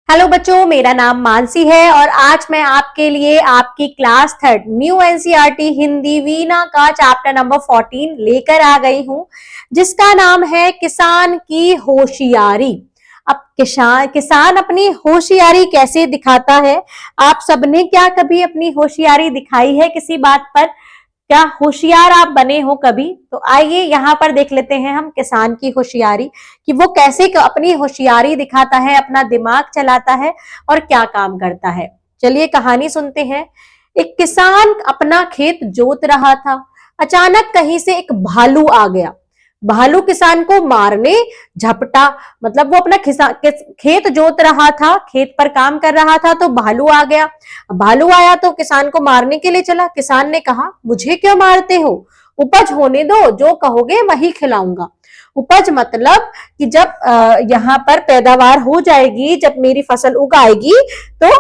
Hello बच्चों, मेरा नाम मानसी है और आज मैं आपके लिए आपकी class third new NCERT Hindi Veena का चैप्टर नंबर 14 लेकर आ गई हूं, जिसका नाम है किसान की होशियारी। अब किसान अपनी होशियारी कैसे दिखाता है? आप सबने क्या कभी अपनी होशियारी दिखाई है किसी बात पर? क्या होशियार आप बने हो कभी? तो आइए यहाँ पर देख लेते हैं हम किसान की होशियारी कि वो कैसे अपनी होशियारी दिखाता है, अपना दिमाग चलाता है और क्या काम करता है। चलिए कहानी सुनते हैं। एक किसान अपना खेत जोत रहा था। अचानक कहीं से एक भालू आ गया। भालू किसान को मारने झपटा। मतलब वो अपना खेत जोत रहा था, खेत पर काम कर रहा था, तो भालू आ गया। भालू आया तो किसान को मारने के लिए चला। किसान ने कहा, मुझे क्यों मारते हो? उपज होने दो, जो कहोगे वही खिलाऊंगा। उपज मतलब कि जब यहाँ पर पैदावार हो जाएगी, जब मेरी फसल उग आएगी तो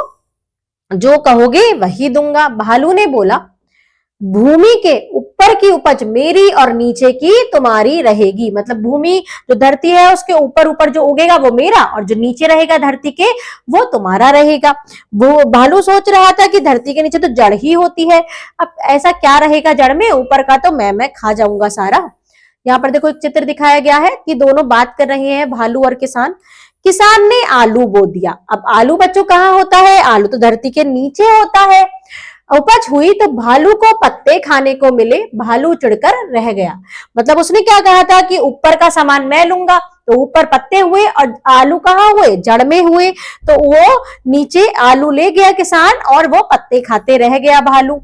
जो कहोगे वही दूंगा। भालू ने बोला, भूमि के ऊपर की उपज मेरी और नीचे की तुम्हारी रहेगी। मतलब भूमि जो धरती है उसके ऊपर ऊपर जो उगेगा वो मेरा, और जो नीचे रहेगा धरती के वो तुम्हारा रहेगा। वो भालू सोच रहा था कि धरती के नीचे तो जड़ ही होती है, अब ऐसा क्या रहेगा जड़ में, ऊपर का तो मैं खा जाऊंगा सारा। यहाँ पर देखो एक चित्र दिखाया गया है कि दोनों बात कर रहे हैं, भालू और किसान। किसान ने आलू बो दिया। अब आलू बच्चों कहाँ होता है? आलू तो धरती के नीचे होता है। उपज हुई तो भालू को पत्ते खाने को मिले, भालू चिढ़कर रह गया। मतलब उसने क्या कहा था कि ऊपर का सामान मैं लूंगा, तो ऊपर पत्ते हुए और आलू कहाँ हुए? जड़ में हुए। तो वो नीचे आलू ले गया किसान और वो पत्ते खाते रह गया भालू।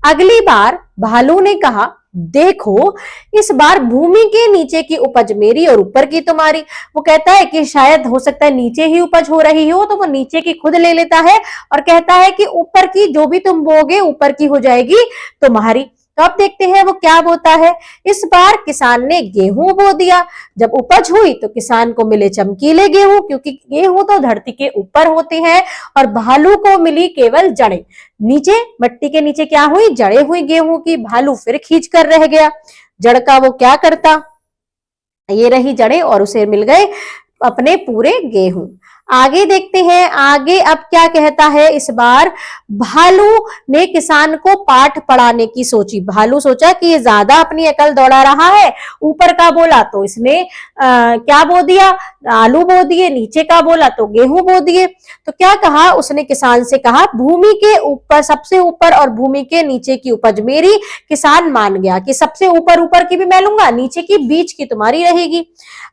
अगली बार भालू ने कहा, देखो इस बार भूमि के नीचे की उपज मेरी और ऊपर की तुम्हारी। वो कहता है कि शायद हो सकता है नीचे ही उपज हो रही हो, तो वो नीचे की खुद ले लेता है और कहता है कि ऊपर की जो भी तुम बोगे ऊपर की हो जाएगी तुम्हारी। तो अब देखते हैं वो क्या बोता है। इस बार किसान ने गेहूं बो दिया। जब उपज हुई तो किसान को मिले चमकीले गेहूं, क्योंकि गेहूं तो धरती के ऊपर होते हैं, और भालू को मिली केवल जड़ें। नीचे मट्टी के नीचे क्या हुई? जड़ें हुई गेहूं की। भालू फिर खींच कर रह गया। जड़ का वो क्या करता? ये रही जड़ें और उसे मिल गए अपने पूरे गेहूं। आगे देखते हैं, आगे अब क्या कहता है। इस बार भालू ने किसान को पाठ पढ़ाने की सोची। भालू सोचा कि ये ज्यादा अपनी अकल दौड़ा रहा है, ऊपर का बोला तो इसने क्या बो दिया? आलू बो दिए। नीचे का बोला तो गेहूं बो दिए। तो क्या कहा उसने? किसान से कहा, भूमि के ऊपर सबसे ऊपर और भूमि के नीचे की उपज मेरी। किसान मान गया कि सबसे ऊपर ऊपर की भी मैं लूंगा, नीचे की बीच की तुम्हारी रहेगी।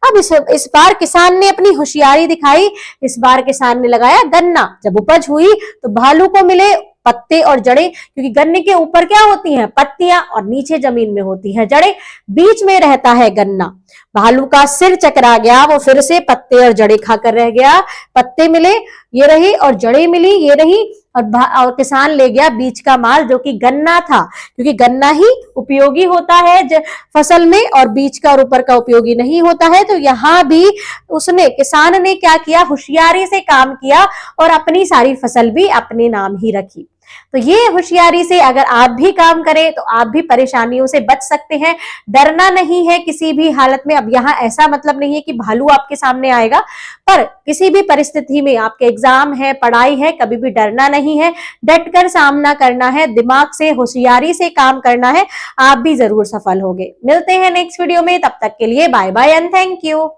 अब इस बार किसान ने अपनी होशियारी दिखाई। इस बार किसान ने लगाया गन्ना। जब उपज हुई तो भालू को मिले पत्ते और जड़ें, क्योंकि गन्ने के ऊपर क्या होती हैं? पत्तियां, और नीचे जमीन में होती हैं जड़ें। बीच में रहता है गन्ना। भालू का सिर चकरा गया, वो फिर से पत्ते और जड़ें खाकर रह गया। पत्ते मिले ये रही और जड़ें मिली ये रही, और किसान ले गया बीच का माल जो कि गन्ना था, क्योंकि गन्ना ही उपयोगी होता है फसल में, और बीच का और ऊपर का उपयोगी नहीं होता है। तो यहाँ भी किसान ने क्या किया? होशियारी से काम किया और अपनी सारी फसल भी अपने नाम ही रखी। तो ये होशियारी से अगर आप भी काम करें तो आप भी परेशानियों से बच सकते हैं। डरना नहीं है किसी भी हालत में। अब यहाँ ऐसा मतलब नहीं है कि भालू आपके सामने आएगा, पर किसी भी परिस्थिति में, आपके एग्जाम है, पढ़ाई है, कभी भी डरना नहीं है। डटकर सामना करना है, दिमाग से, होशियारी से काम करना है। आप भी जरूर सफल होंगे। मिलते हैं नेक्स्ट वीडियो में, तब तक के लिए bye bye and thank you.